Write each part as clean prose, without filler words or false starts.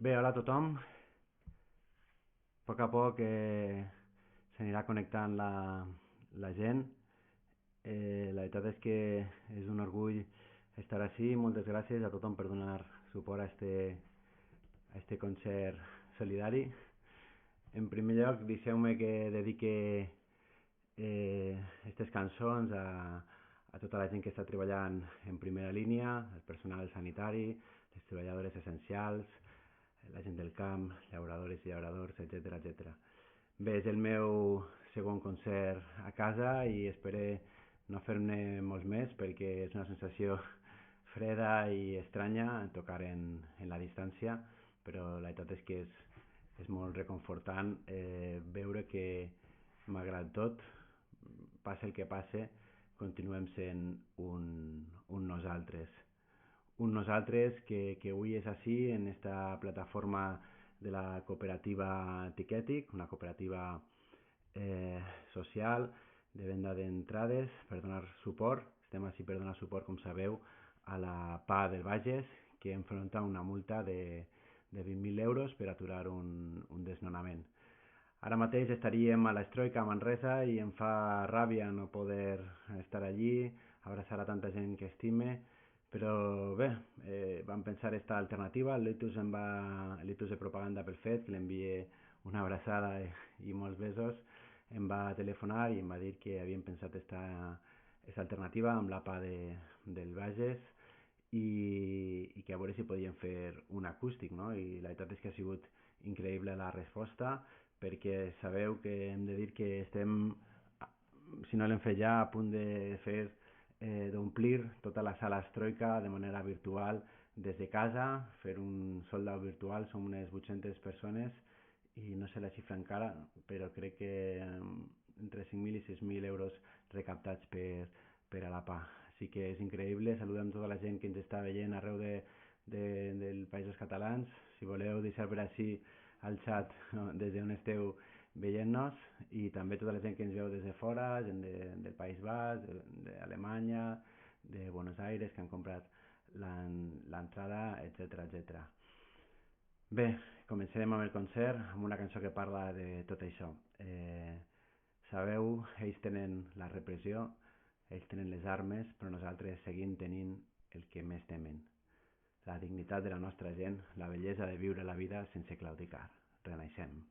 Bé, hola a tothom. A poc s'anirà connectant la gent. La veritat és que és un orgull estar així. Moltes gràcies a tothom per donar suport a este concert solidari. En primer lloc, deixeu-me que dedique aquestes cançons a tota la gent que està treballant en primera línia, el personal sanitari, les treballadores essencials, la gent del camp, llauradores i llauradors, etc. Bé, és el meu segon concert a casa i espero no fer-ne molts més perquè és una sensació freda i estranya tocar en la distància, però la veritat és que és molt reconfortant veure que, malgrat tot, passi el que passi, continuem sent un nosaltres. Un nosaltres que avui és així en esta plataforma de la cooperativa Tiquetic, una cooperativa social de venda d'entrades per donar suport. Estem així per donar suport, com sabeu, a la PA del Bages, que enfronta una multa de 20.000 euros per aturar un desnonament. Ara mateix estaríem a l'Estroika a Manresa i em fa ràbia no poder estar allí, abraçar a tanta gent que estime, però bé, vam pensar esta alternativa. El Litus de propaganda pel fet, que l'envie una abraçada i molts besos, em va telefonar i em va dir que havien pensat esta alternativa amb l'APA del Bages i que a veure si podien fer un acústic, no? I la veritat és que ha sigut increïble la resposta, perquè sabeu que hem de dir que estem, si no l'hem fet ja, a punt de fer d'omplir tota la sala Estroika de manera virtual des de casa, fer un sold out virtual. Som unes 800 persones i no sé la xifra encara, però crec que entre 5.000 i 6.000 euros recaptats per a la PA. Així que és increïble. Saludem tota la gent que ens està veient arreu dels països catalans. Si voleu deixar per així al xat des d'on esteu veient-nos, i també tota la gent que ens veu des de fora, gent del País Basc, d'Alemanya, de Buenos Aires, que han comprat l'entrada, etc. Bé, començarem amb el concert amb una cançó que parla de tot això. Sabeu, ells tenen la repressió, ells tenen les armes, però nosaltres seguim tenint el que més temen: la dignitat de la nostra gent, la bellesa de viure la vida sense claudicar. Renaixem.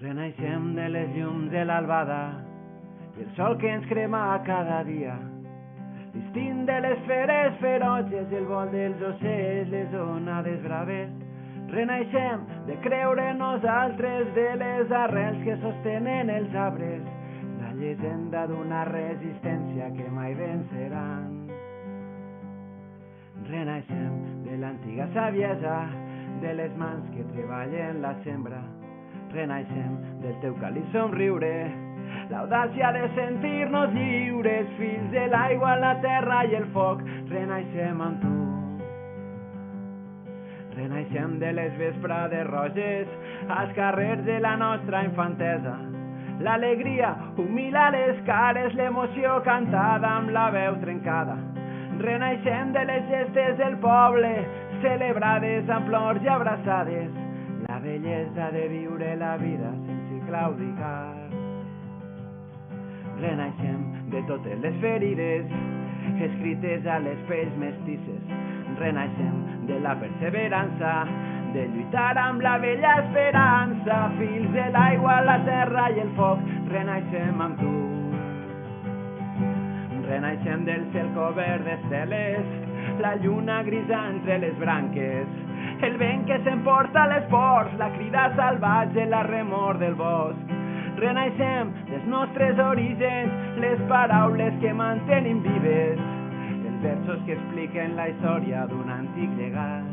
Renaixem de les llums de l'albada i el sol que ens crema cada dia, l'istint de les feres feroces, el vol dels ocells, les onades braves. Renaixem de creure en nosaltres, de les arrels que sostenen els arbres, la llegenda d'una resistència que mai venceran. Renaixem de l'antiga saviesa, de les mans que treballen la sembra. Renaixem del teu càlid somriure, l'audàcia de sentir-nos lliures, fills de l'aigua, la terra i el foc. Renaixem amb tu. Renaixem de les vesprades roges als carrers de la nostra infantesa, l'alegria humil a les cares, l'emoció cantada amb la veu trencada. Renaixem de les gestes del poble, celebrades amb plors i abraçades, la bellesa de viure la vida sense claudicar. Renaixem de totes les ferides escrites a les pells mestisses. Renaixem de la perseverança, de lluitar amb la vella esperança, fills de l'aigua, la terra i el foc. Renaixem amb tu. Renaixem del cel cobert d'esteles, la lluna grisa entre les branques, el vent que s'emporta les ports, la crida salvatge, la remor del bosc. Renaixem dels nostres orígens, les paraules que mantenim vives, els versos que expliquen la història d'un antic llegat.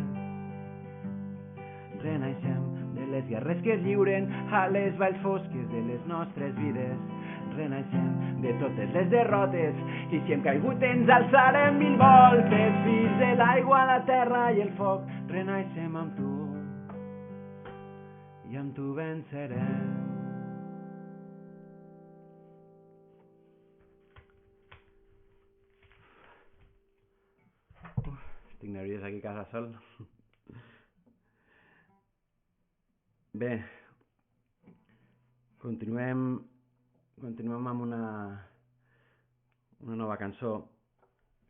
Renaixem de les guerres que es lliuren a les valls fosques de les nostres vides. Renaixem de totes les derrotes i si hem caigut ens alçarem 1000 voltes, fills de l'aigua, la terra i el foc. Renaixem amb tu. i amb tu venceré. Estic nerviós aquí a casa sol. Bé, continuem amb una nova cançó.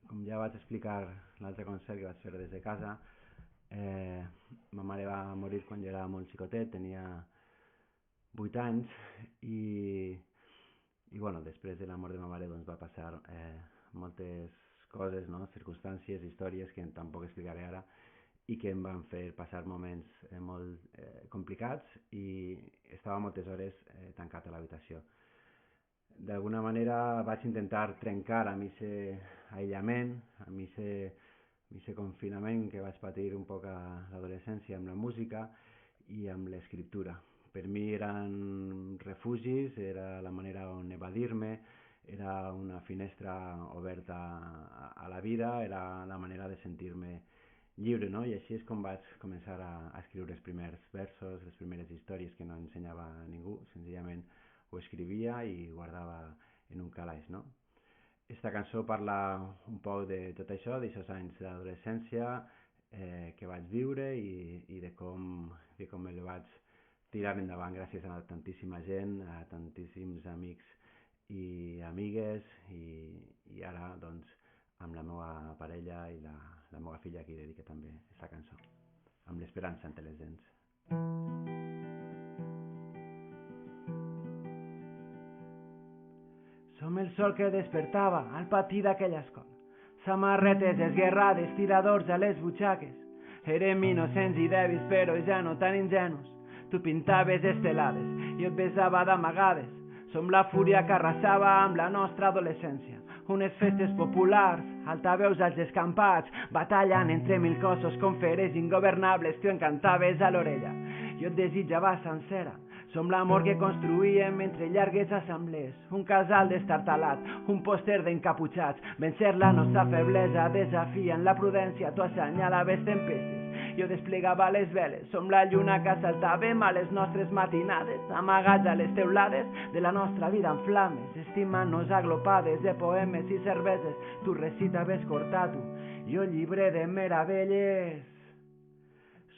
Com ja vaig explicar l'altre concert que vaig fer des de casa, ma mare va morir quan jo era molt xicotet, tenia 8 anys, i bueno, després de la mort de ma mare doncs, va passar moltes coses, no? Circumstàncies, històries que tampoc explicaré ara, i que em van fer passar moments molt complicats, i estava moltes hores tancat a l'habitació. D'alguna manera vaig intentar trencar amb aquest aïllament, amb aquest confinament que vaig patir un poc a l'adolescència amb la música i amb l'escriptura. Per mi eren refugis, era la manera on evadir-me, era una finestra oberta a la vida, era la manera de sentir-me lliure, no? I així és com vaig començar a escriure els primers versos, les primeres històries que no ensenyava a ningú, senzillament ho escrivia i guardava en un calaix, no? Esta cançó parla un poc de tot això, d'aquests anys d'adolescència que vaig viure i de com el vaig tirar endavant gràcies a tantíssima gent, a tantíssims amics i amigues, i ara doncs amb la meva parella i la meva filla, que hi dedica també aquesta cançó, amb l'esperança entre les dents. Som el sol que despertava al patí d'aquella escola, samarretes esguerrades, tiradors a les butxaques. Érem innocents i dèbils, però ja no tan ingenus. Tu pintaves estelades, jo et besava d'amagades. Som la fúria que arrasava amb la nostra adolescència. Unes festes populars, altaveus als escampats, batallant entre mil cossos com feres ingovernables. Tu encantaves a l'orella, jo et desitjava sencera. Som l'amor que construïem entre llargues assemblees, un casal destartalat, un pòster d'encaputxats. Vencer la nostra feblesa desafiant la prudència, tu assenyalaves tempestes, jo desplegava les veles. Som la lluna que assaltàvem a les nostres matinades, amagats a les teulades de la nostra vida en flames, estimant-nos aglopades de poemes i cerveses. Tu recitaves Cortatu, jo llibre de meravelles.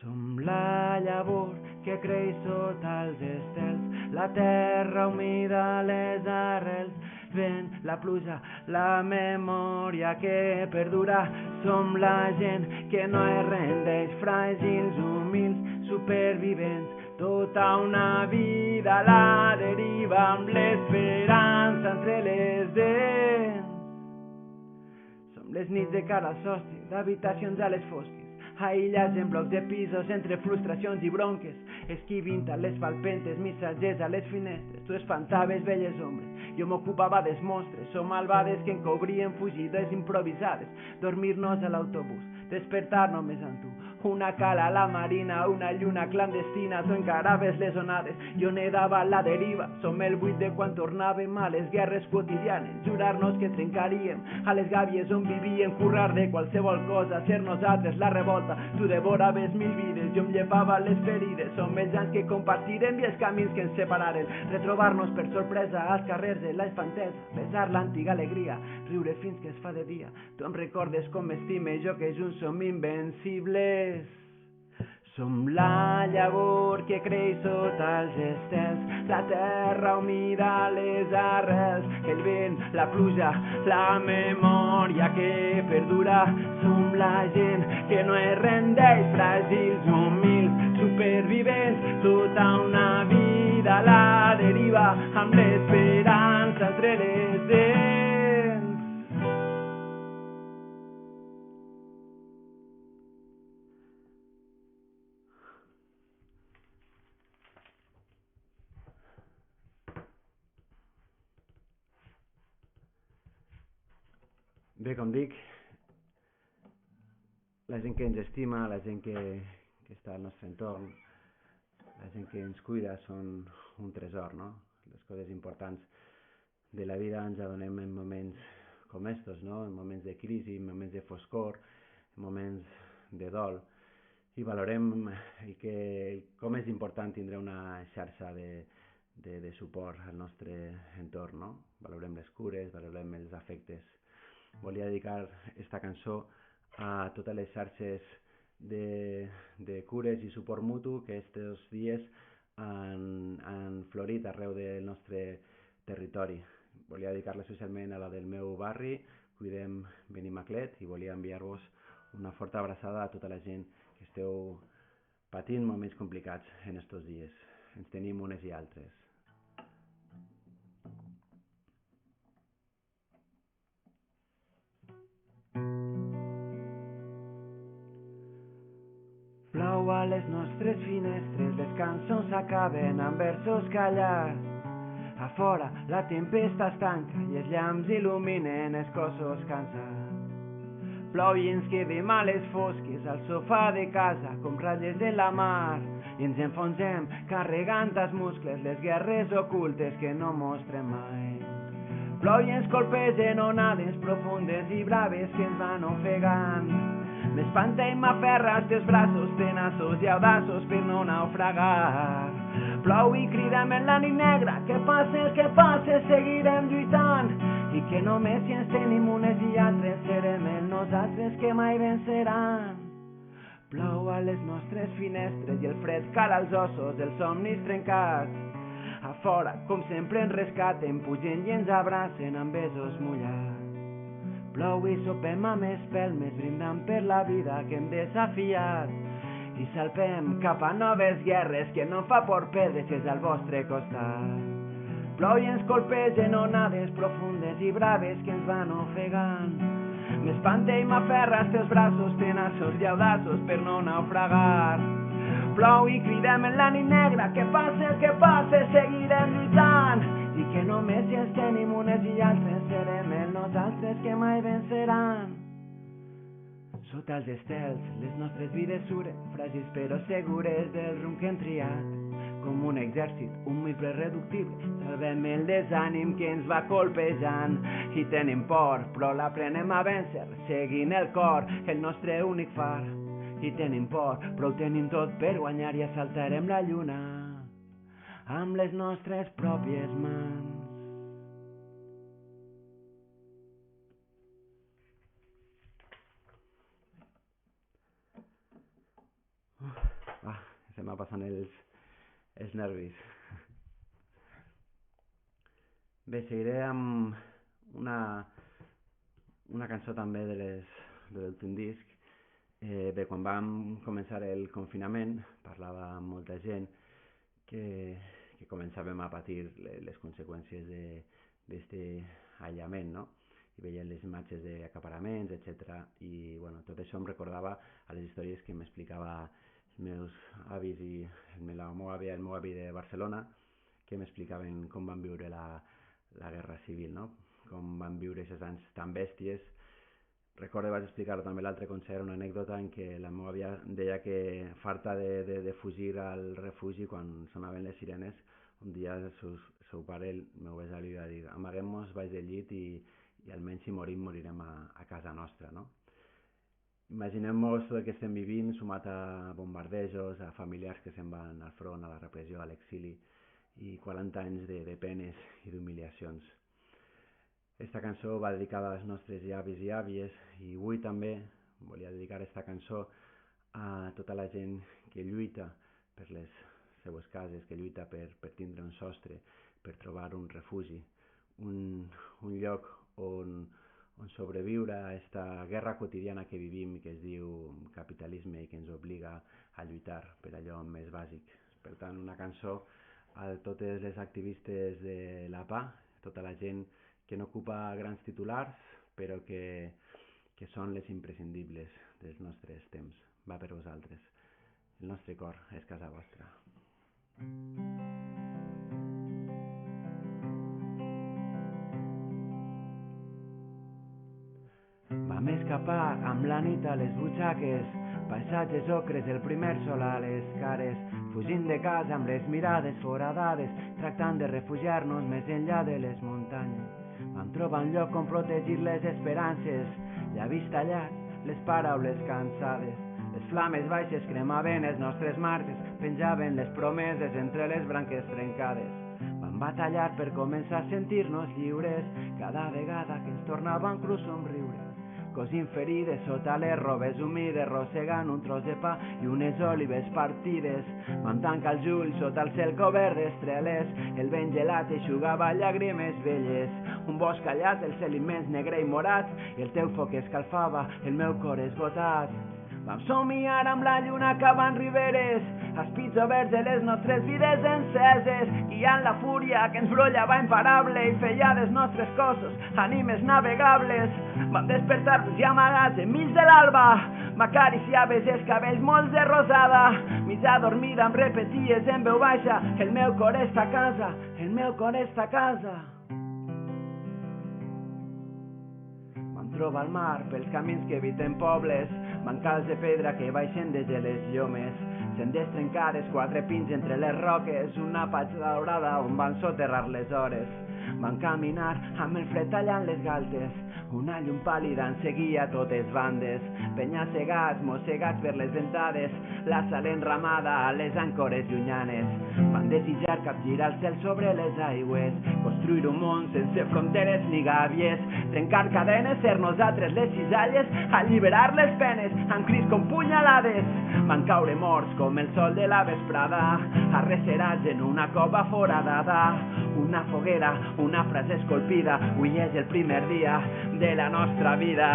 Som la llavor que creix sota els estels, la terra humida, les arrels, vent, la pluja, la memòria que perdura. Som la gent que no es rendeix, fràgils, humils, supervivents, tota una vida a la deriva amb l'esperança entre les dents. Som les nits de cara al sostre, d'habitacions a les fosques, aïllats en blocs de pisos entre frustracions i bronques, esquivint a les palpentes, missatgers a les finestres. Tu espantaves velles ombres, jo m'ocupava dels monstres. Som albades que encobrien fugides improvisades, dormir-nos a l'autobús, despertar només amb tu. Una cala a la marina, una lluna clandestina, tu encaraves les onades, jo nedava a la deriva. Som el buit de quan tornàvem a les guerres quotidianes, jurar-nos que trencaríem a les gàbies on vivíem, currar de qualsevol cosa, ser nosaltres la revolta. Tu devoraves mil vides, jo em llepava les ferides. Som els anys que compartirem i els camins que ens separaren, retrobar-nos per sorpresa als carrers de la infantesa, besar l'antiga alegria, riure fins que es fa de dia. Tu em recordes com m'estime jo, que junts som invencibles. Som la llavor que creix sota els estels, la terra humida, les arrels, el vent, la pluja, la memòria que perdura. Som la gent que no es rendeix, fràgils, humils, supervivents, tota una vida a la deriva amb l'esperança entre les dents. Bé, com dic, la gent que ens estima, la gent que està al nostre entorn, la gent que ens cuida, són un tresor, no? Les coses importants de la vida ens adonem en moments com estos, no? En moments de crisi, en moments de foscor, en moments de dol. i valorem com és important tindre una xarxa de suport al nostre entorn, no? Valorem les cures, valorem els afectes. Volia dedicar esta cançó a totes les xarxes de cures i suport mutu que aquests dies han florit arreu del nostre territori. Volia dedicar-la especialment a la del meu barri, Cuidem Benimaclet, i volia enviar-vos una forta abraçada a tota la gent que esteu patint moments complicats en estos dies. Ens tenim unes i altres. Plou a les nostres finestres, les cançons s'acaben amb versos callats. A fora la tempesta es tanca i els llamps il·luminen els cossos cansats. Plou i ens quedem a les fosques al sofà de casa com ratlles en la mar i ens enfonsem carregant als muscles les guerres ocultes que no mostrem mai. Plou i ens colpegen onades profundes i braves que ens van ofegant. M'espanta i m'aferra als teus braços tenaços i audaços per no naufragar. Plou i cridem en la nit negra, que passe, seguirem lluitant. I que només si ens tenim unes i altres serem els nosaltres que mai venceran. Plou a les nostres finestres i el fred cala als ossos, els somnis trencats. A fora, com sempre, ens rescaten, pugen i ens abracen amb besos mullats. Plou i sopem amb espelmes, brindant per la vida que hem desafiat. I salpem cap a noves guerres que no fa por perdre si és al vostre costat. Plou i ens colpegen onades profundes i braves que ens van ofegant. M'espanta i m'aferra als teus braços tenaços i audaços per no naufragar. Plou i cridem en la nit negra, que passe, seguirem lluitant. I que només si ens tenim unes i altres serem els nosaltres que mai venceran. Sota els estels, les nostres vides suren, fràgils però segures del rumb que hem triat. Com un exèrcit, un mil irreductible, salvem el desànim que ens va colpejant. I tenim por, però l'aprenem a vèncer, seguint el cor, el nostre únic far. I tenim por, però ho tenim tot per guanyar i assaltarem la lluna amb les nostres pròpies mans. Se m'ha passant els nervis. Bé, seguiré amb una cançó també de l'últim disc. Bé, quan vam començar el confinament parlava amb molta gent que començàvem a patir les conseqüències d'aquest aïllament, no? I veient les imatges d'acaparaments, etc. I bueno, tot això em recordava a les històries que m'explicava els meus avis i la meva àvia i el meu avi de Barcelona, que m'explicaven com van viure la guerra civil, no? Com van viure aquests anys tan bèsties. Recordo, vaig explicar-ho també l'altre concert, una anècdota en què la meva àvia deia que farta de fugir al refugi quan sonaven les sirenes, un dia el seu pare, el meu besavi, va dir: amaguem-nos baix del llit i almenys si morirem a casa nostra, no? Imaginem-nos tot el que estem vivint, sumat a bombardejos, a familiars que se'n van al front, a la repressió, a l'exili, i 40 anys de penes i d'humiliacions. Esta cançó va dedicada als nostres avis i àvies, i avui també volia dedicar esta cançó a tota la gent que lluita per les seues cases, que lluita per tindre un sostre, per trobar un refugi, un lloc on sobreviure a aquesta guerra quotidiana que vivim i que es diu capitalisme i que ens obliga a lluitar per allò més bàsic. Per tant, una cançó a totes les activistes de la PA, tota la gent que no ocupa grans titulars, però que són les imprescindibles dels nostres temps. Va per vosaltres. El nostre cor és casa vostra. Vam escapar amb la nit a les butxaques, paisatges ocres, el primer sol a les cares, fugint de casa amb les mirades foradades, tractant de refugiar-nos més enllà de les muntanyes. Vam trobar un lloc on protegir les esperances, llavis tallats, les paraules cansades, les flames baixes cremaven els nostres marges, penjaven les promeses entre les branques trencades. Vam batallar per començar a sentir-nos lliures, cada vegada que ens tornaven crus somriure. Cosint ferides sota les robes humides, rossegant un tros de pa i unes olives partides. Vam tancar els ulls sota el cel cobert d'estreles, el vent gelat eixugava llàgrimes velles. Un bosc callat, el cel immens negre i morat, i el teu foc escalfava el meu cor esgotat. Vam somiar amb la lluna cavant riberes, els pits oberts de les nostres vides enceses, guiant la fúria que ens brollava imparable i feia dels nostres cossos ànimes navegables. Vam despertar-nos i amagats enmig de l'alba, m'acariciaves els cabells molts de rosada, mig adormida em repeties en veu baixa: el meu cor està a casa, el meu cor està a casa. Vam trobar el mar pels camins que eviten pobles, bancals de pedra que baixen des de les llomes, sendes trencades, quatre pins entre les roques, una patxa daurada on van soterrar les hores. Van caminar amb el fred tallant les galtes, una llum pàl·lida ens seguia a totes bandes, penya-segats, mossegats per les ventades, la sal enramada a les àncores llunyanes. Van desitjar capgirar el cel sobre les aigües, construir un món sense fronteres ni gàbies, trencar cadenes, ser nosaltres les cisalles, alliberar les penes amb crits com punyalades. Van caure morts com el sol de la vesprada, arrecerats en una cova foradada, una foguera, una frase escolpida, avui és el primer dia de la nostra vida.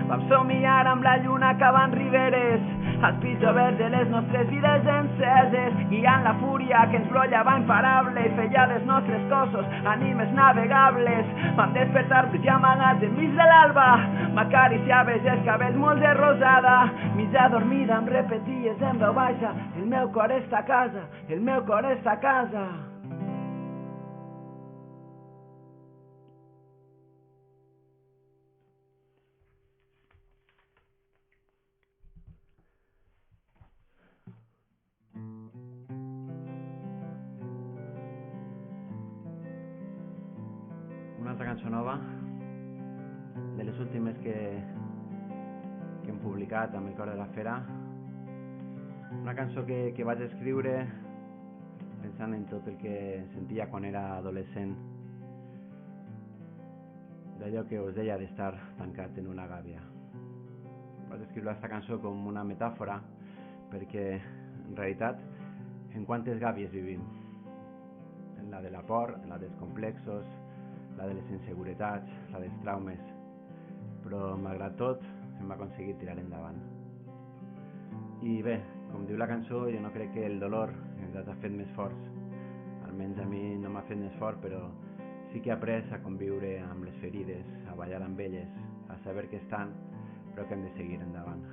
Vam somiar amb la lluna cavant riberes, els pits oberts de les nostres vides enceses, guiant la fúria que ens brollava imparable i feia dels nostres cossos ànimes navegables. Vam despertar-nos i amagats enmig de l'alba, m'acariciaves els cabells molts de rosada, mig adormida em repeties en veu baixa: el meu cor està a casa, el meu cor està a casa. Una altra cançó nova, de les últimes que hem publicat amb el Cor de la Fera. Una cançó que vaig escriure pensant en tot el que sentia quan era adolescent, d'allò que us deia d'estar tancat en una gàbia. Vaig escriure aquesta cançó com una metàfora, perquè en realitat en quantes gàbies vivim? En la de la por, en la dels complexos, la de les inseguretats, la dels traumes, però malgrat tot hem aconseguit tirar endavant. I bé, com diu la cançó, jo no crec que el dolor ens hagi fet més forts, almenys a mi no m'ha fet més fort, però sí que he après a conviure amb les ferides, a ballar amb elles, a saber que estan, però que hem de seguir endavant.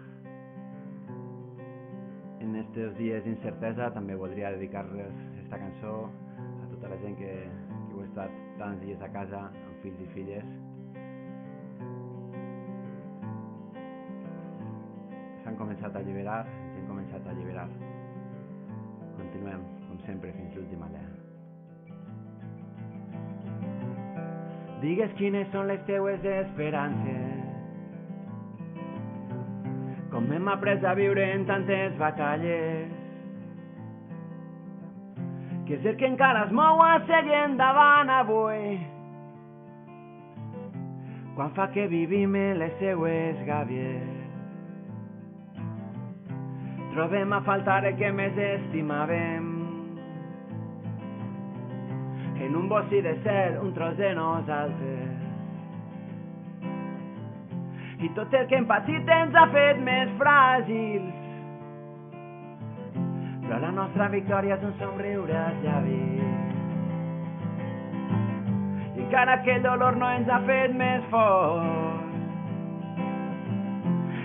En aquests dies d'incertesa també voldria dedicar-les aquesta cançó a tota la gent que heu estat tants dies a casa amb fills i filles. S'han començat a alliberar, ens hem començat a alliberar. Continuem, com sempre, fins l'últim alè. Digues quines són les teues esperances, com hem après a viure en tantes batalles, que és el que encara es mou a seguir endavant avui, quan fa que vivim en les seues gàbies. Trobem a faltar el que més estimàvem, en un bocí de cel, un tros de nosaltres, i tot el que hem patit ens ha fet més fràgils, però la nostra victòria és un somriure als llavis, i encara que el dolor no ens ha fet més forts,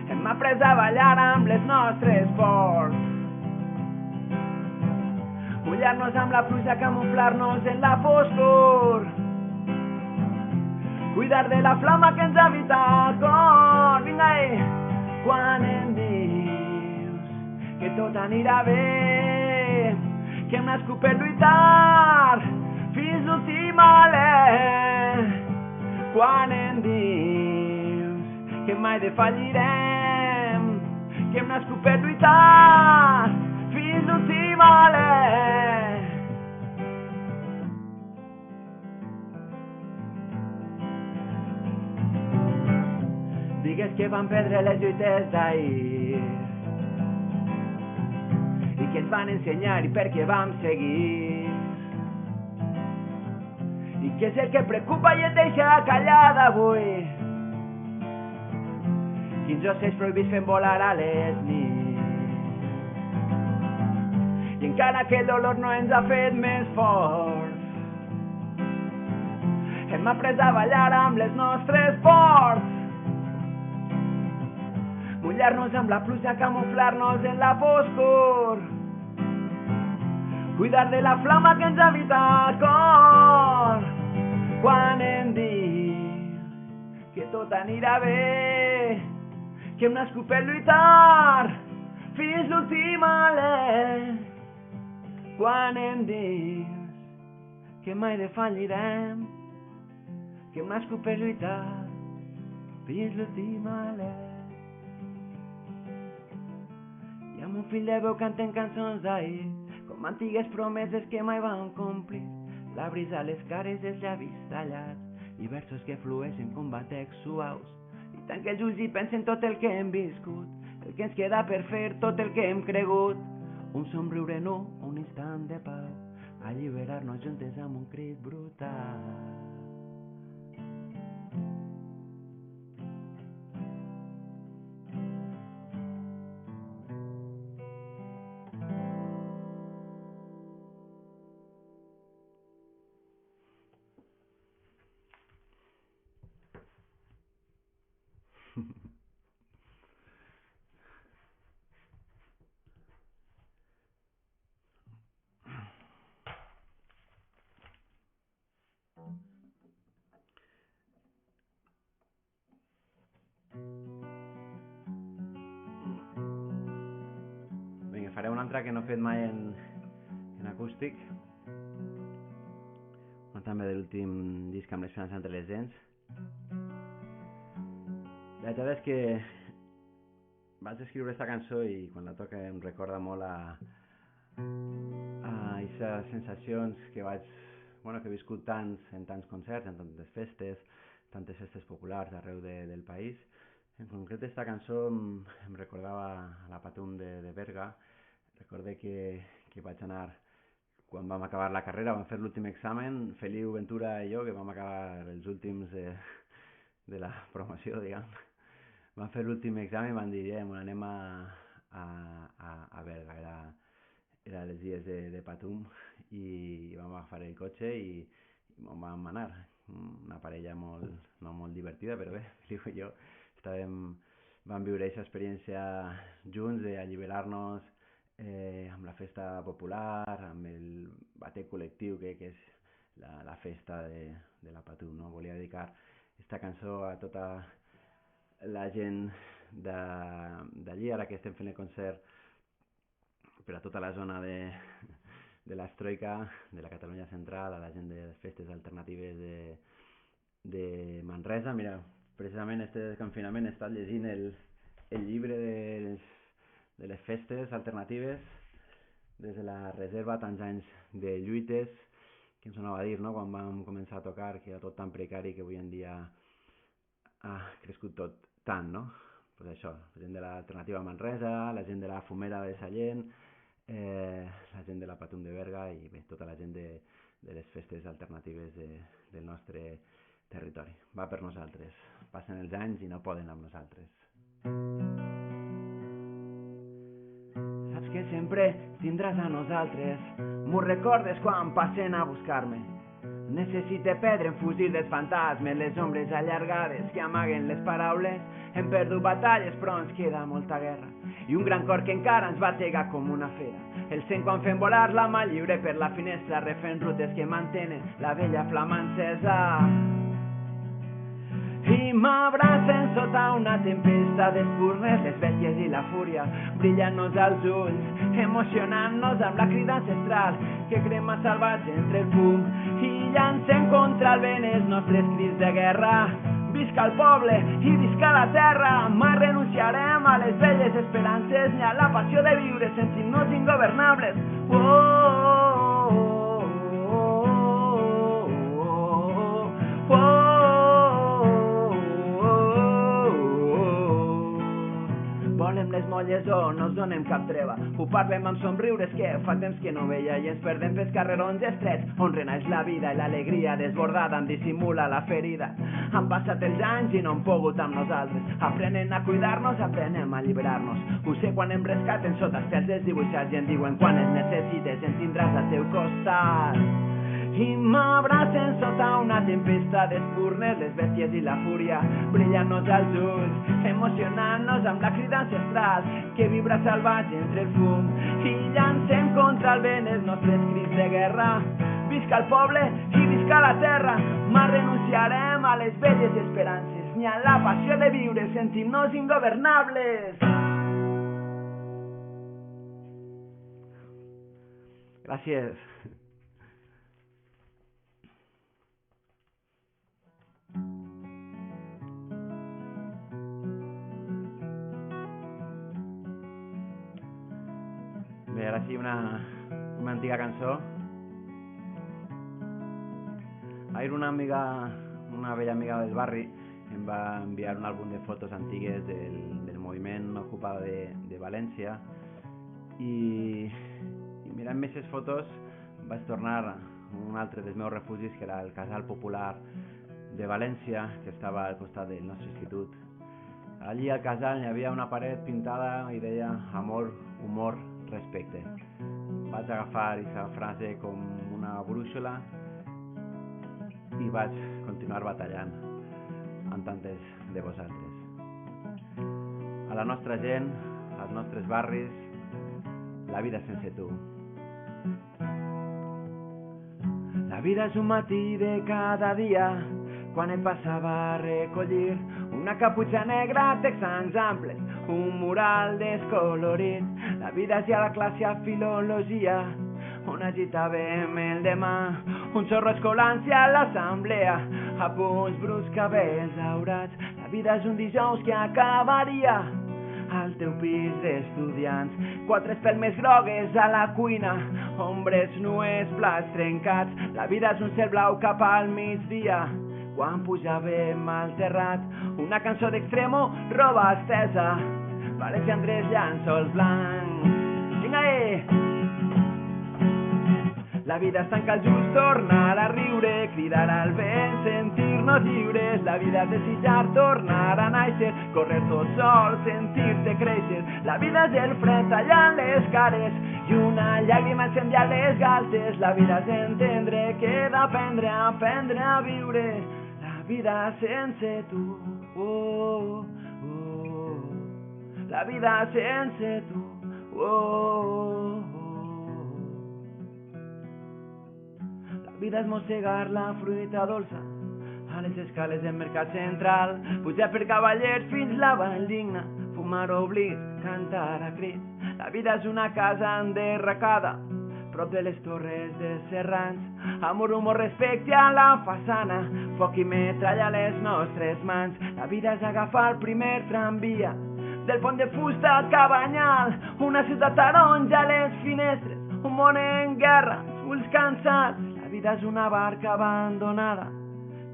hem après a ballar amb les nostres pors, mullar-nos amb la pluja, camuflar-nos en la foscor, cuidar de la flama que ens habita al cor. Vinga, quan em dius que tot anirà bé, que hem nascut per lluitar fins l'últim alè, quan em dius que mai defallirem, que hem nascut per lluitar fins l'últim alè. Digues que van perdre les lluites d'ahir i que ens van ensenyar i per què vam seguir, i què és el que preocupa i et deixa callada avui. Quins ocells prohibits fent volar a les nits, i encara que el dolor no ens ha fet més forts, hem après a ballar amb les nostres ports, mullar-nos amb la pluja, camuflar-nos en la foscor, cuidar de la flama que ens habita al cor. Quan em dius que tot anirà bé, que hem nascut per lluitar fins l'últim alè. Quan em dius que mai defallirem, que hem nascut per lluitar fins l'últim alè. I amb un fill de veu cantem cançons d'ahir, com antigues promeses que mai van complir, la brisa a les cares, els llavis tallats, i versos que flueixen com batecs suaus. I tanca els ulls i pensa en tot el que hem viscut, el que ens queda per fer, tot el que hem cregut. Un somriure nu, un instant de pau, alliberar-nos juntes amb un crit brutal. Vinga, faré una altra que no he fet mai en acústic, també de l'últim disc amb l'Esperança entre les dents. La veritat és que vaig escriure aquesta cançó i quan la toca em recorda molt a aquestes sensacions que he viscut en tants concerts, en tantes festes populars arreu del país. En concret, aquesta cançó em recordava a la Patum de Berga. Recordé que vaig anar, quan vam acabar la carrera, vam fer l'últim examen, Feliu Ventura i jo, que vam acabar els últims de la promoció, diguem. Vam fer l'últim examen i vam dir, anem a Berga, era els dies de Patum, i vam agafar el cotxe i vam anar. Una parella no molt divertida, però bé, Feliu i jo vam viure aquesta experiència junts d'alliberar-nos amb la festa popular, amb el batec col·lectiu que és la festa de la Patum, no? Volia dedicar aquesta cançó a tota la gent d'allí, ara que estem fent el concert per a tota la zona de l'Estroika, de la Catalunya Central, a la gent de les festes alternatives de Manresa. Mira, precisament este confinament he estat llegint el llibre de les festes alternatives des de la reserva, tants anys de lluites, que em sonava a dir, no?, quan vam començar a tocar, que era tot tan precari que avui en dia ha crescut tot tant, no? Pues això, la gent de l'alternativa Manresa, la gent de la Fumera de Sallent, la gent de la Patum de Berga i bé, tota la gent de les festes alternatives del nostre territori. Va per nosaltres. Passen els anys i no poden amb nosaltres. Saps que sempre tindràs a nosaltres, m'ho recordes quan passen a buscar-me. Necessite perdre en fugir dels fantasmes, les ombres allargades que amaguen les paraules. Hem perdut batalles però ens queda molta guerra i un gran cor que encara ens batega com una fera. El sent quan fem volar la mà lliure per la finestra, refent rutes que mantenen la vella flama encesa. I m'abracen sota una tempesta d'espurnes, les bèsties i la fúria, brillant-nos als ulls, emocionant-nos amb la crida ancestral que crema salvatge entre el fum i llancem contra el vent els nostres crits de guerra. Visca el poble i visca la terra, mai renunciarem a les velles esperances ni a la passió de viure sentint-nos ingovernables. Volem les molles o no ens donem cap treva, ho parlem amb somriures que fa temps que no veia i ens perdem pels carrerons estrets on renaix la vida i l'alegria desbordada en dissimula la ferida. Han passat els anys i no han pogut amb nosaltres, aprenen a cuidar-nos, aprenem a alliberar-nos. Ho sé quan em rescaten sota estels els dibuixats i em diuen quan ens necessites en tindràs al teu costat. I m'abracen sota una tempesta d'espurnes, les bèsties i la fúria brillant-nos als ulls, emocionant-nos amb la crida ancestral que vibra salvatge entre el fum i llancem contra el vent els nostres crits de guerra. Visca el poble i visca la terra, mai renunciarem a les velles esperances ni a la passió de viure sentint-nos ingovernables. Gràcies. Bé, ara sí, una antiga cançó. Ahir una vella amiga del barri em va enviar un àlbum de fotos antigues del moviment ocupada de València i mirant aquestes fotos vaig tornar a un altre dels meus refugis, que era el Casal Popular de València, que estava al costat del nostre institut. Allí al casal hi havia una paret pintada i deia amor, humor, respecte. Vaig agafar aquesta frase com una brúixola i vaig continuar batallant amb tantes de vosaltres. A la nostra gent, als nostres barris, la vida sense tu. La vida és un matí de cada dia, quan em passava a recollir una caputxa negra, texans amples, un mural descolorit. La vida és ja la classe a filologia, on agitàvem el demà, un xorro escolant-se a l'assemblea, a punts bruscs, cabells daurats. La vida és un dijous que acabaria al teu pis d'estudiants, quatre espelmes grogues a la cuina, ombres nues, plats trencats. La vida és un cel blau cap al migdia, quan pujàvem al terrat, una cançó d'Extremo, roba estesa, València amb tres llençols blancs. Vinga, La vida és tancar els ulls, tornar a riure, cridar al vent, sentir-nos lliures. La vida és desitjar, tornar a nàixer, córrer tot sol, sentir-te créixer. La vida és el fred tallant les cares i una llàgrima incendiar les galtes. La vida és entendre que he d'aprendre a viure la vida sense tu. Oh, oh. La vida sense tu. Oh, oh. La vida és mossegar la fruita dolça a les escales del mercat central, pujar per Cavallers fins la Valldigna, fumar oblit, cantar a crits. La vida és una casa enderracada prop de les torres de Serrans, amor, humor, respecte a la façana, foc i metralla a les nostres mans. La vida és agafar el primer tramvia del pont de fusta al Cabanyal, una ciutat taronja a les finestres, un món en guerra, ulls cansats. La vida és una barca abandonada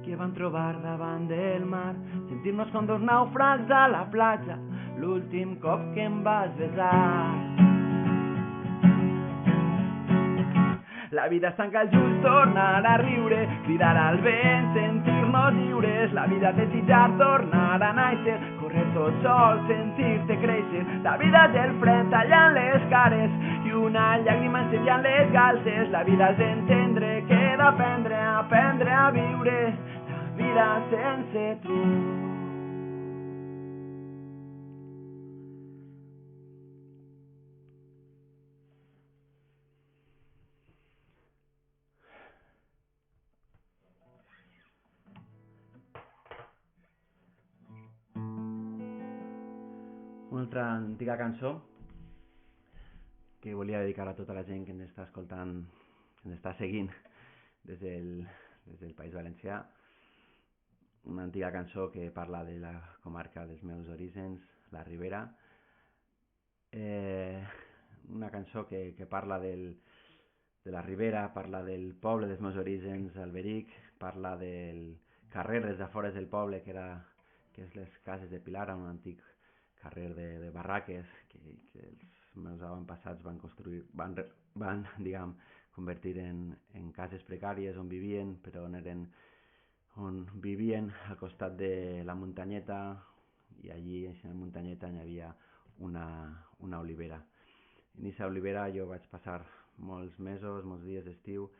que vam trobar davant del mar, sentir-nos com dos nàufrags a la platja, l'últim cop que em vas besar. La vida és tancar els ulls, tornar a riure, cridar al vent, sentir-nos lliures. La vida és desitjar, tornar a nàixer, córrer tot sol, sentir-te créixer. La vida és el fred tallant les cares i una llàgrima incendiant les galtes. La vida és entendre que he d'aprendre a viure la vida sense tu. Una altra antiga cançó que volia dedicar a tota la gent que ens està escoltant, que ens està seguint des del País Valencià. una antiga cançó que parla de la comarca dels meus orígens, la Ribera. Una cançó que parla de la Ribera, parla del poble dels meus orígens, Alberic, parla del carrer dels afores del poble, que és les cases de Pilar, un antic carrer de barraques que els meus avantpassats van diguem, convertir en cases precàries on vivien, però on vivien al costat de la muntanyeta, i allí a la muntanyeta hi havia una olivera. En aquesta olivera jo vaig passar molts mesos, molts dies d'estiu,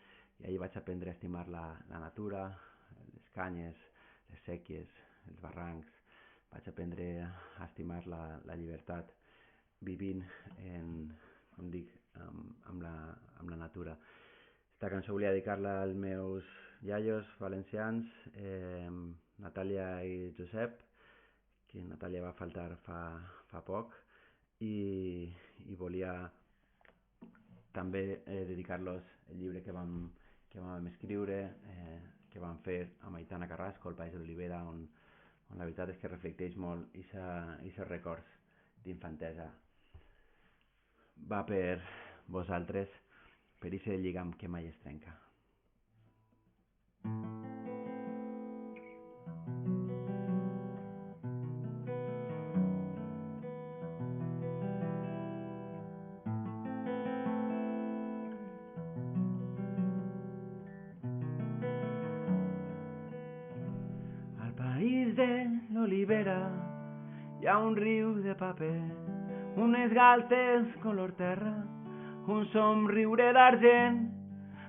i allí vaig aprendre a estimar la natura, les canyes, les sèquies, els barrancs. Vaig aprendre a estimar la llibertat vivint com dic, amb la natura. Esta cançó volia dedicar-la als meus iaios valencians, Natàlia i Josep, que Natàlia va faltar fa poc, i volia també dedicar-los el llibre que vam escriure, que vam fer amb Aitana Carrasco, El País de l'Olivera, on la veritat és que reflecteix molt aquests records d'infantesa. Va per vosaltres, per aquest lligam que mai es trenca. Al país de l'olivera hi ha un riu de paper, unes galtes color terra, un somriure d'argent.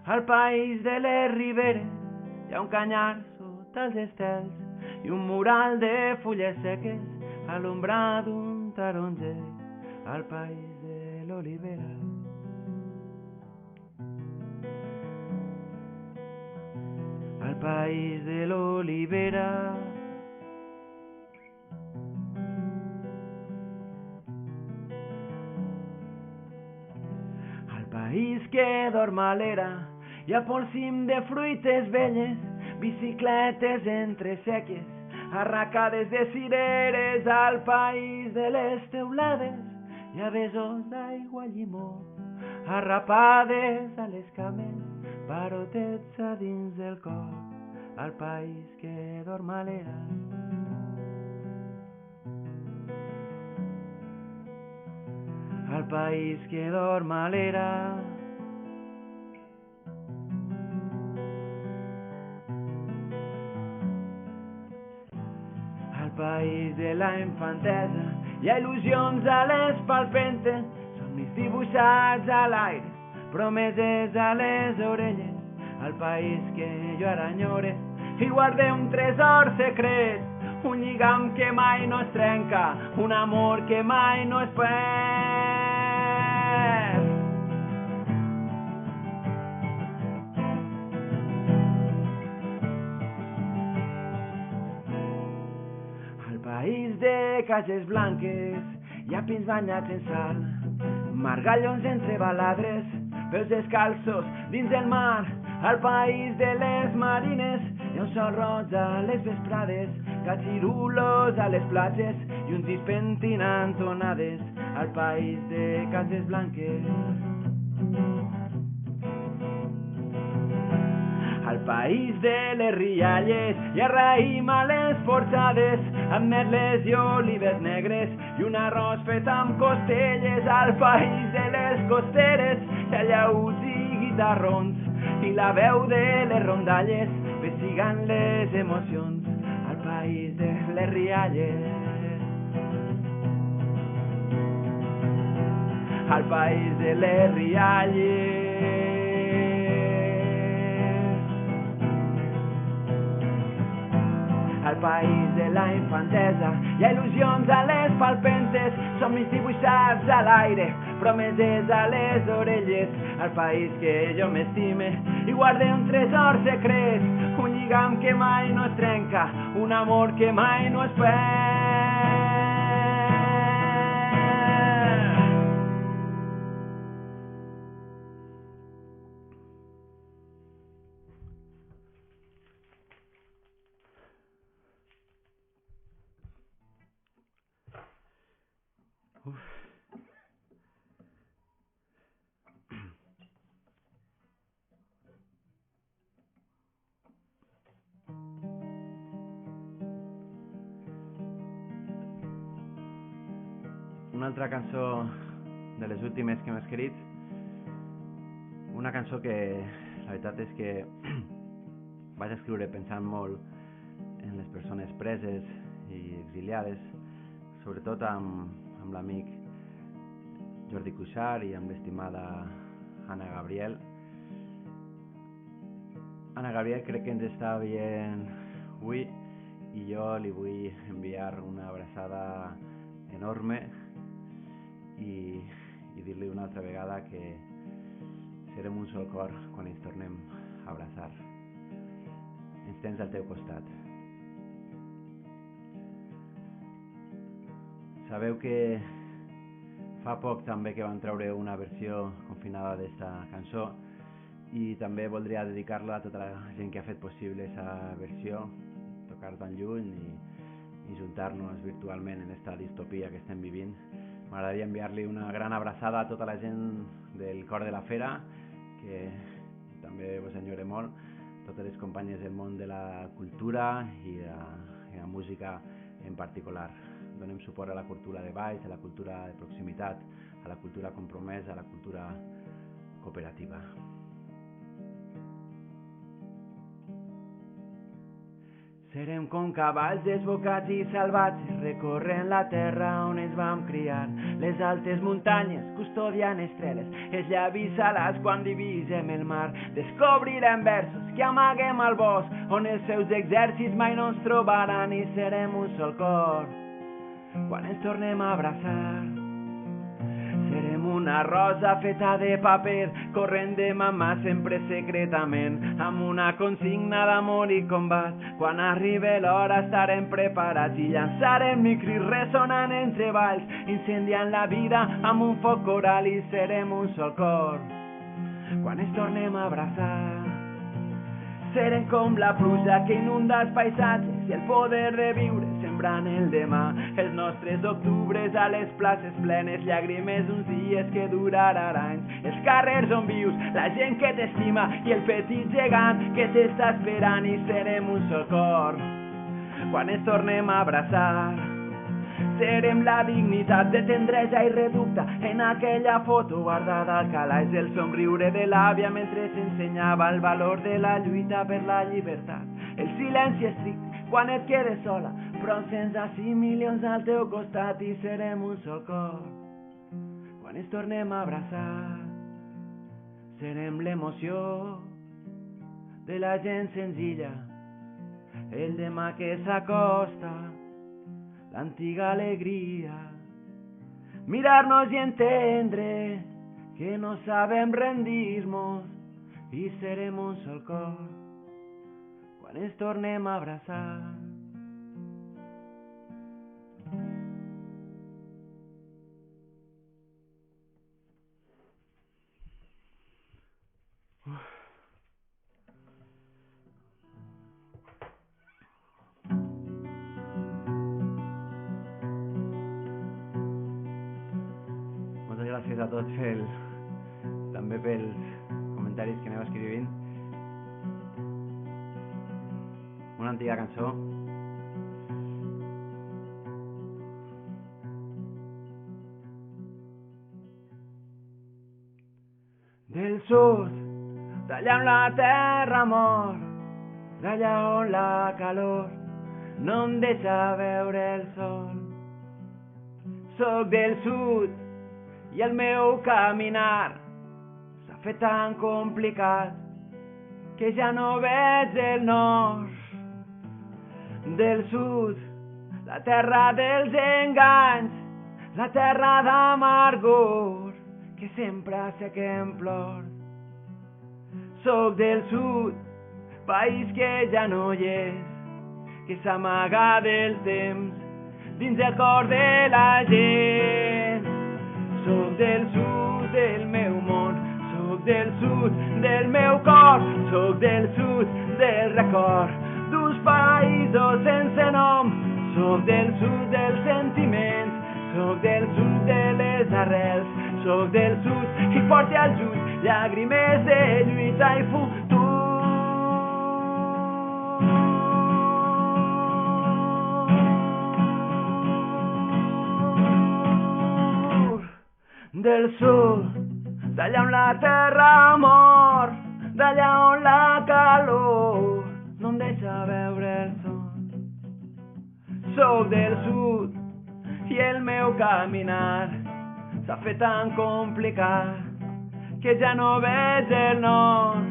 Al país de les riberes hi ha un canyar sota els estels i un mural de fulles seques a l'ombra d'un taronger. Al país de l'olivera. Al país de l'olivera. Al país que dorm a l'era hi ha polsim de fruites velles, bicicletes entre sèquies, arracades de cireres. Al país de les teulades hi ha besos d'aigua llimó, arrapades a les cames, parotets a dins del cor. Al país que dorm a l'era. Al país que dorm a l'era. Al país de la infantesa hi ha il·lusions a les palpentes, somnis dibuixats a l'aire, promeses a les orelles. Al país que jo ara enyore i guarde un tresor secret, un lligam que mai no es trenca, un amor que mai no es perd. Al país de cases blanques hi ha pins banyats en sal, margallons entre baladres, peus descalços dins del mar. Al país de les marines hi ha un sol roig a les vesprades, catxirulos a les platges i uns discs pentinant onades. Al país de cases blanques. Al país de les rialles hi ha raïm a les forçades, amb merles i olives negres i un arròs fet amb costelles. Al país de les costeres hi ha llauts i guitarrons i la veu de les rondalles pessigant les emocions. Al país de les rialles. Al país de les rialles. Al país de la infantesa hi ha il·lusions a les palpentes, somnis dibuixats a l'aire, promeses a les orelles. Al país que jo m'estime i guarde un tresor secret, un lligam que mai no es trenca, un amor que mai no es perd. Uf. Una altra cançó de les últimes que hem escrit, una cançó que la veritat és que vaig escriure pensant molt en les persones preses i exiliades, sobretot amb l'amic Jordi Cuixart i amb l'estimada Anna Gabriel. Anna Gabriel crec que ens està veient avui i jo li vull enviar una abraçada enorme i dir-li una altra vegada que serem un sol cor quan ens tornem a abraçar. Ens tens al teu costat. Sabeu que fa poc també que van treure una versió confinada d'esta cançó i també voldria dedicar-la a tota la gent que ha fet possible aquesta versió, tocar tan lluny i juntar-nos virtualment en esta distopia que estem vivint. M'agradaria enviar-li una gran abraçada a tota la gent del Cor de la Fera, que també vos enyore molt, totes les companyes del món de la cultura i de la música en particular. Donem suport a la cultura de baix, a la cultura de proximitat, a la cultura compromesa, a la cultura cooperativa. Serem com cavalls desbocats i salvatges, recorrent la terra on ens vam criar. Les altes muntanyes custodiant estreles, els llavis salats quan divisem el mar. Descobrirem versos que amaguem al bosc, on els seus exèrcits mai no ens trobaran i serem un sol cor quan ens tornem a abraçar. Serem una rosa feta de paper, corrent de mamà sempre secretament, amb una consigna d'amor i combat. Quan arribi l'hora estarem preparats i llançarem micris ressonant entre valls, incendiant la vida amb un foc coral i serem un sol cor quan ens tornem a abraçar. Serem com la pluja que inunda els paisatges i el poder de viure sembrant el demà. Els nostres octubres a les places plenes, llàgrimes uns dies que duraran anys. Els carrers on vius, la gent que t'estima i el petit gegant que t'està esperant i serem un sol cor quan ens tornem a abraçar. Serem la dignitat de tendresa i reducte en aquella foto guardada al calaix, el somriure de l'àvia mentre s'ensenyava el valor de la lluita per la llibertat. El silenci estricte quan et quedes sola, però sents a 5 milions al teu costat i serem un sol cor quan ens tornem a abraçar. Serem l'emoció de la gent senzilla, el demà que s'acosta, l'antiga alegria, mirar-nos i entendre que no sabem rendir-nos i serem un sol cor quan ens tornem a abraçar. Gràcies a tots també pels comentaris que aneu escrivint. Una antiga cançó del sud, d'allà on la terra mor, d'allà on la calor no em deixa veure el sol. Soc del sud i el meu caminar s'ha fet tan complicat que ja no veig el nord. Del sud, la terra dels enganys, la terra d'amargor que sempre assequem plors. Soc del sud, país que ja no hi és, que s'amaga del temps dins el cor de la gent. Soc del sud del meu món, soc del sud del meu cor, soc del sud del record d'uns països sense nom. Soc del sud dels sentiments, Soc del sud de les arrels, soc del sud i porti als ulls llàgrimes de lluita i futur. Del sud, d'allà on la terra mor, d'allà on la calor no em deixa veure el sol. Soc del sud i el meu caminar s'ha fet tan complicat que ja no veig el nord.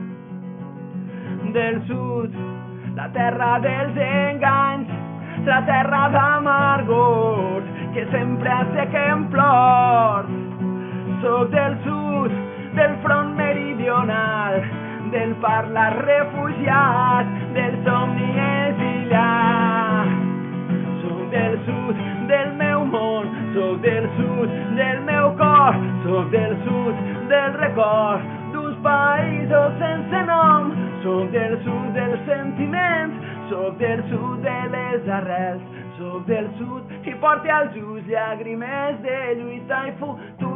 Del sud, la terra dels enganys, la terra d'amargors que sempre hace que em plor. Soc del sud, del front meridional, del parlar refugiat, del somni exiliat. Soc del sud, del meu món, soc del sud, del meu cor, soc del sud, del record d'uns països sense nom. Soc del sud dels sentiments, soc del sud de les arrels, soc del sud i porti als ulls llàgrimes de lluita i futur.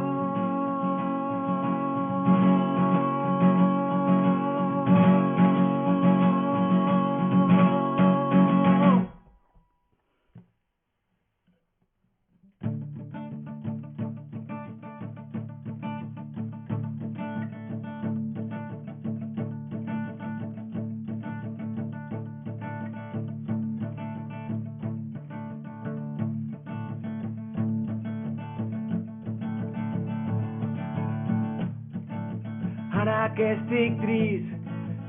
Ara que estic trist,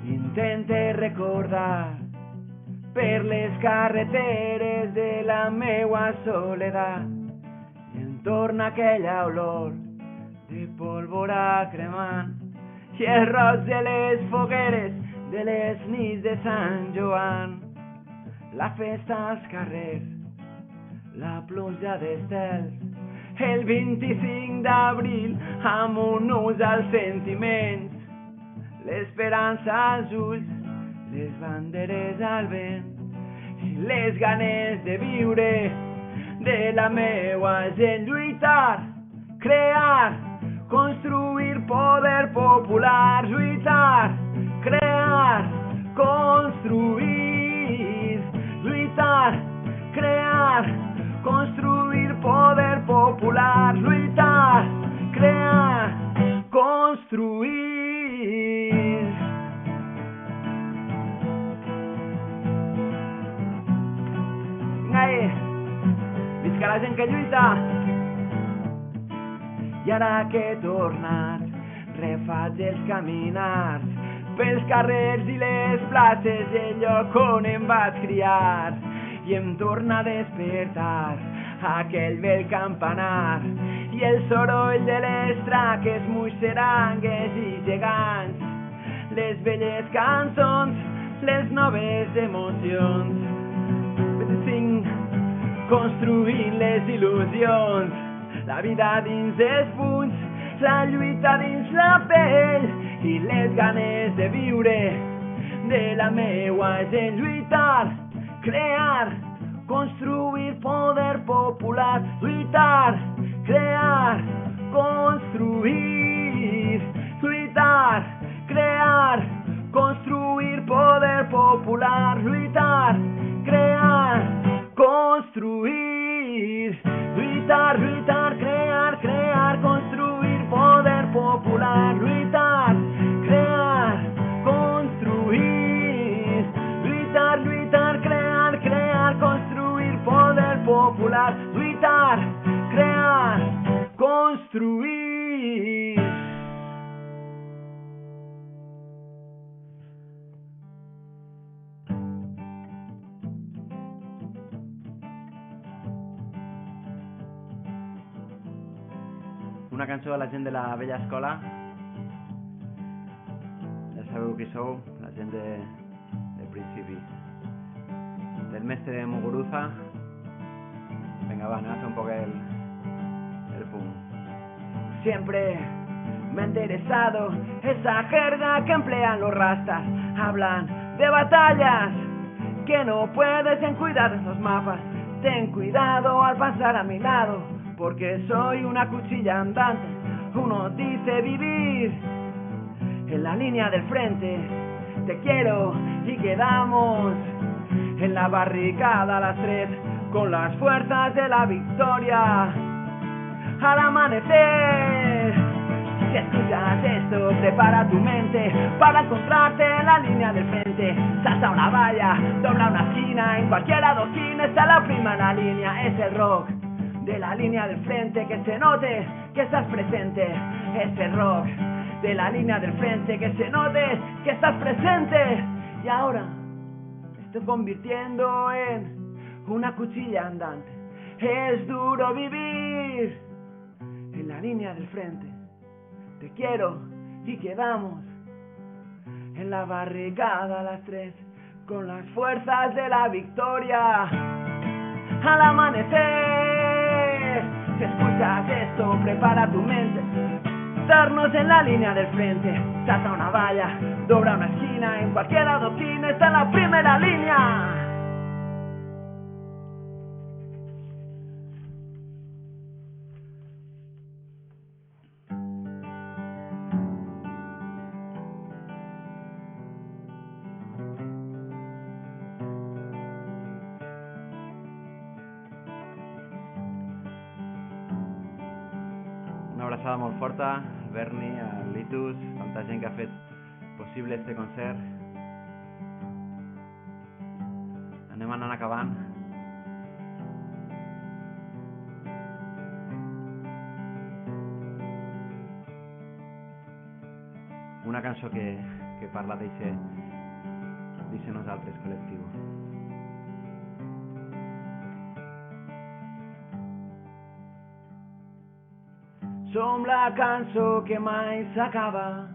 intente recordar per les carreteres de la meua soledat i em torna aquella olor de pólvora cremant i el roig de les fogueres de les nits de Sant Joan, la festa als carrers, la pluja d'estels, el 25 d'abril amb un ús als sentiments, l'esperança als ulls, les banderes al vent i les ganes de viure de la meua gent. Lluitar, crear, construir poder popular. Lluitar, crear, construir. Lluitar, crear, construir poder popular. Lluitar, crear, construir. Vinga, visca la gent que lluita. I ara que he tornat, refaig els caminars pels carrers i les places del lloc on em vaig criar. I em torna a despertar aquell vell campanar i el soroll de les traques, muixerangues i gegants, les velles cançons, les noves emocions. 25, construint les il·lusions, la vida dins els punys, la lluita dins la pell i les ganes de viure de la meua gent. Lluitar, crear, construir poder popular. Lluitar, crear, construir. Lluitar, crear, construir poder popular. Lluitar, crear, construir. Lluitar, lluitar, crear, crear, construir poder popular. Lluitar, crear, construir. Lluitar, lluitar, crear, crear, construir poder popular. Lluitar, crear, construir. Una cançó a la gent de la vella escola. Ja sabeu qui sou, la gent de principis. Del mestre Muguruza. Venga, va, anem a fer un poc el punt. Siempre me ha interesado esa jerga que emplean los rastas. Hablan de batallas que no puedes en cuidar los mapas. Ten cuidado al pasar a mi lado, porque soy una cuchilla andante. Uno dice vivir en la línea del frente. Te quiero y quedamos en la barricada a las 3 con las fuerzas de la victoria al amanecer. Si escuchas esto, prepara tu mente para encontrarte en la línea del frente. Salta una valla, dobla una esquina, en cualquier adoquín está la primera línea. Es el rock de la línea del frente, que se note que estás presente. Es el rock de la línea del frente, que se note que estás presente. Y ahora me estoy convirtiendo en una cuchilla andante. Es duro vivir en la línea del frente. Te quiero y quedamos en la barricada a las 3 con las fuerzas de la victoria al amanecer. Si escuchas esto, prepara tu mente. Estarnos en la línea del frente. Salta una valla, dobla una esquina, en cualquier adoquín está en la primera línea. Una abraçada molt forta al Berni, al Litus, tanta gent que ha fet possible este concert. Anem anant acabant. Una cançó que parla d'eixe nosaltres col·lectiu. Som la cançó que mai s'acaba.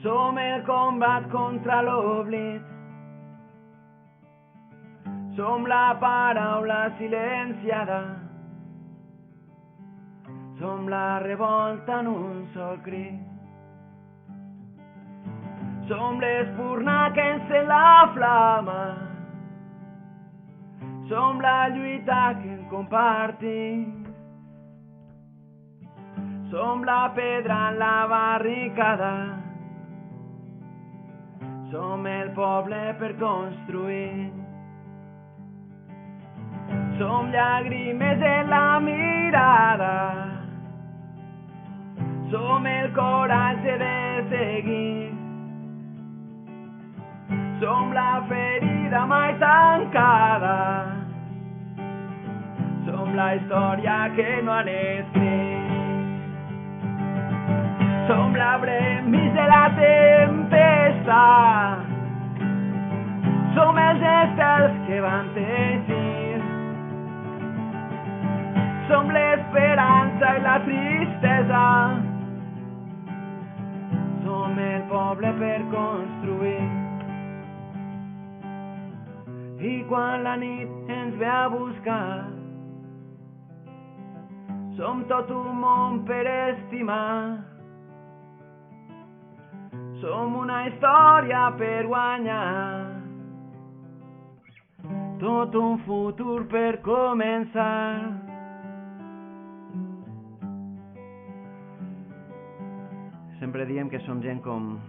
Som el combat contra l'oblit. Som la paraula silenciada. Som la revolta en un sol crit. Som l'espurna que encén la flama. Som la lluita que en compartim. Som la pedra en la barricada. Som el poble per construir. Som llàgrimes en la mirada. Som el coratge de seguir. Som la ferida mai tancada. Som la història que no han escrit. Som l'arbre enmig de la tempesta. Som els estels que van teixir. Som l'esperança i la tristesa. Som el poble per construir. I quan la nit ens ve a buscar, som tot un món per estimar. Som una història per guanyar, tot un futur per començar. Sempre diem que som gent com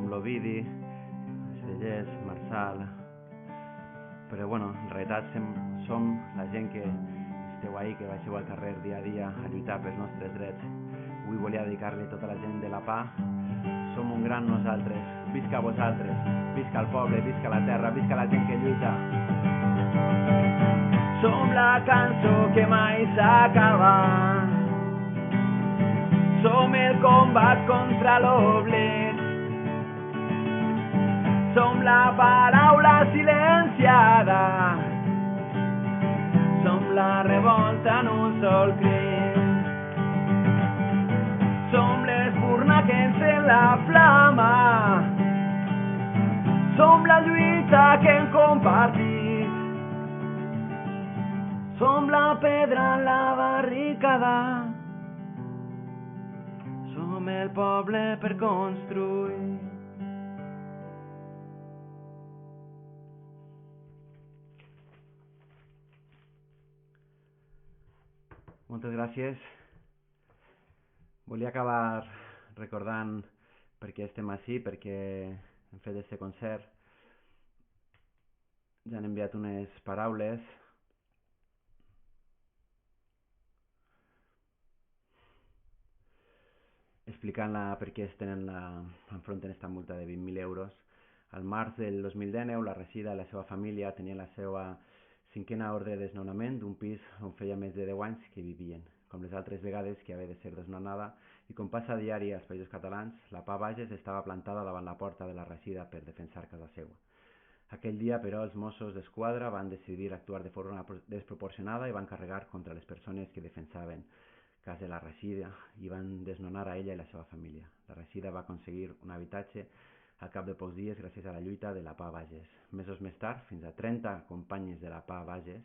l'Ovidi, Estellers, Marçal, però bueno, en realitat som la gent que esteu ahí, que baixeu al carrer dia a dia a lluitar pels nostres drets. Avui volia dedicar-li a tota la gent de la PA. Som un gran nosaltres. Visca vosaltres, visca el poble, visca la terra, visca la gent que lluita. Som la cançó que mai s'acaba. Som el combat contra l'oblit. Som la paraula silenciada. Som la revolta en un sol crit. Som l'espurna que encén la flama. Som la lluita que hem compartit. Som la pedra en la barricada. Som el poble per construir. Moltes gràcies. Volia acabar recordant per què estem així, perquè hem fet aquest concert. Ja han enviat unes paraules. Explicant-la per què enfronten aquesta multa de 20.000 euros. Al març del 2019, la Rashida i la seva família tenien la seva 5a ordre de desnonament d'un pis on feia més de 10 anys que vivien. Com les altres vegades que havia de ser desnonada, i com passa a diari als Països Catalans, la PA Bages estava plantada davant la porta de la Rashida per defensar casa seva. Aquell dia, però, els Mossos d'Esquadra van decidir actuar de forma desproporcionada i van carregar contra les persones que defensaven casa de la Rashida i van desnonar a ella i la seva família. La Rashida va aconseguir un habitatge al cap de pocs dies gràcies a la lluita de la PA Bages. Mesos més tard, fins a 30 companyes de la PA Bages,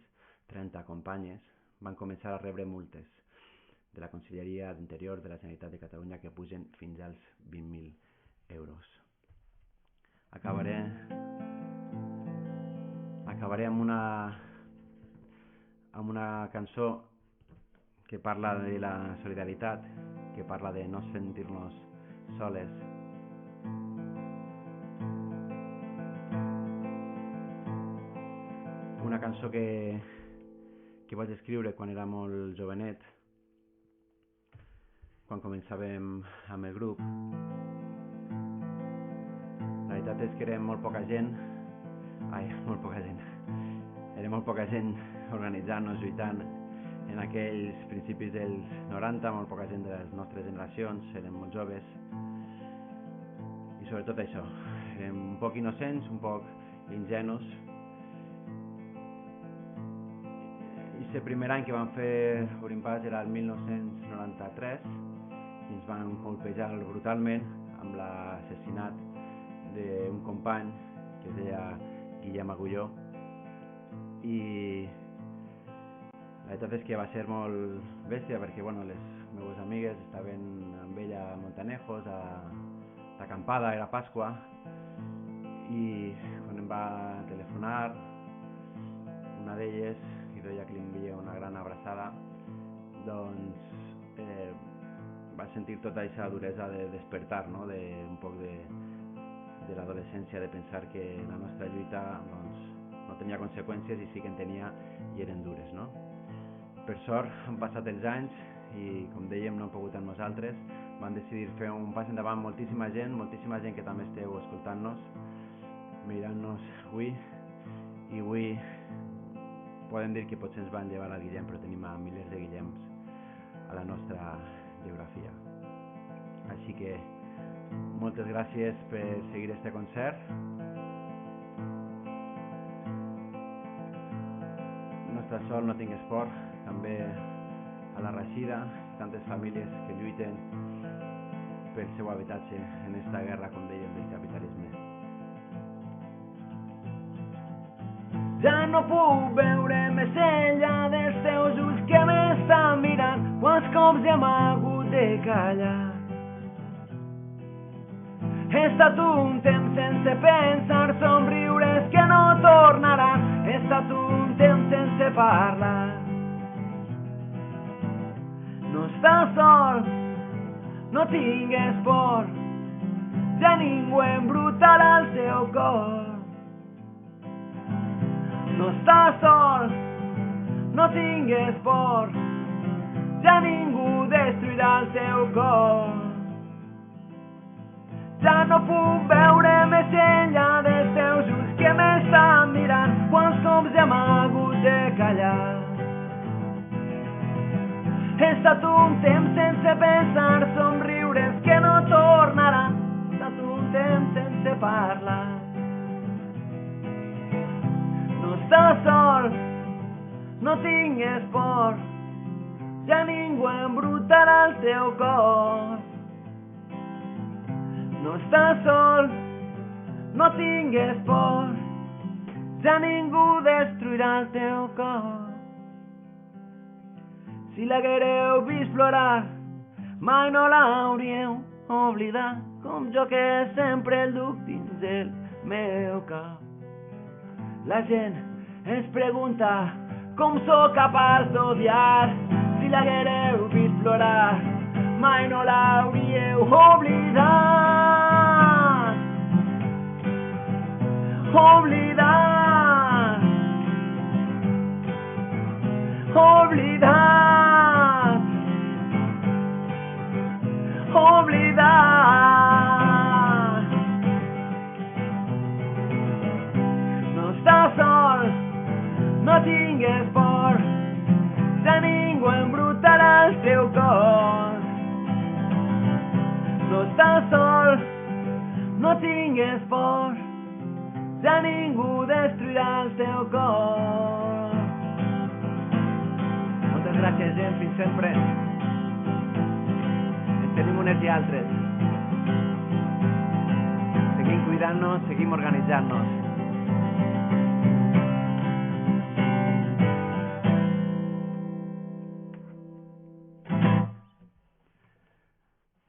30 companyes, van començar a rebre multes de la Conselleria d'Interior de la Generalitat de Catalunya que pugen fins als 20.000 euros. Acabaré amb una cançó que parla de la solidaritat, que parla de no sentir-nos soles. Una cançó que vaig escriure quan era molt jovenet, quan començàvem amb el grup. La veritat és que érem molt poca gent, era molt poca gent organitzant-nos, lluitant. En aquells principis dels 90, molt poca gent de les nostres generacions, érem molt joves. I sobretot això, érem un poc innocents, un poc ingenus. I el primer any que vam fer Obrim Pas era el 1993 i ens van colpejar brutalment amb l'assassinat d'un company que es deia Guillem Agulló. I la veritat és que va ser molt bèstia perquè les meves amigues estaven amb ella a Montanejos, d'acampada, era Pasqua, i quan em va telefonar una d'elles i deia que li envia una gran abraçada, doncs va sentir tota aquesta duresa de despertar, no? Un poc de l'adolescència, de pensar que la nostra lluita no tenia conseqüències i sí que en tenia i eren dures, no? Per sort han passat els anys i, com dèiem, no han pogut amb nosaltres. Van decidir fer un pas endavant moltíssima gent que també esteu escoltant-nos, mirant-nos avui, i avui podem dir que potser ens van llevar al Guillem, però tenim a milers de Guillems a la nostra geografia. Així que moltes gràcies per seguir este concert. No estàs sol, no tingues por. També a la Rashida i tantes famílies que lluiten pel seu habitatge en esta guerra, com dèiem, del capitalisme. Ja no puc veure més enllà dels teus ulls que m'estan mirant, quants cops ja m'ha hagut de callar. He estat un temps sense pensar, somriures que no tornaran, he estat un temps sense parlar. No estàs sol, no tingues por, ja ningú embrutarà el teu cor. No estàs sol, no tingues por, ja ningú destruirà el teu cor. Ja no puc veure més enllà dels teus ulls que m'estan mirant, quants cops ja m'ha hagut de callar. He estat un temps sense pensar, somriures que no tornaran, he estat un temps sense parlar. No estàs sol, no tingues por, ja ningú embrutarà el teu cor. No estàs sol, no tingues por, ja ningú destruirà el teu cor. Si l'haguéreu vist plorar, mai no l'hauríeu oblidat, com jo que sempre el duc dins el meu cap. La gent es pregunta com sóc capaç d'odiar, si si l'haguereu vist plorar, mai no l'hauríeu oblidat. Oblidat. Oblidat. Oblidat. No estàs sol, no tingues por, ja ningú embrutarà el teu cor. No estàs sol, no tingues por, ja ningú destruirà el teu cor. Moltes gràcies, gent, fins sempre. Ens tenim unes i altres. Seguim cuidant-nos, seguim organitzant-nos.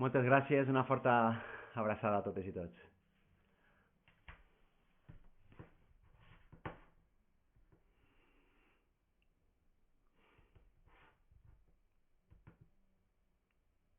Moltes gràcies, una forta abraçada a totes i tots.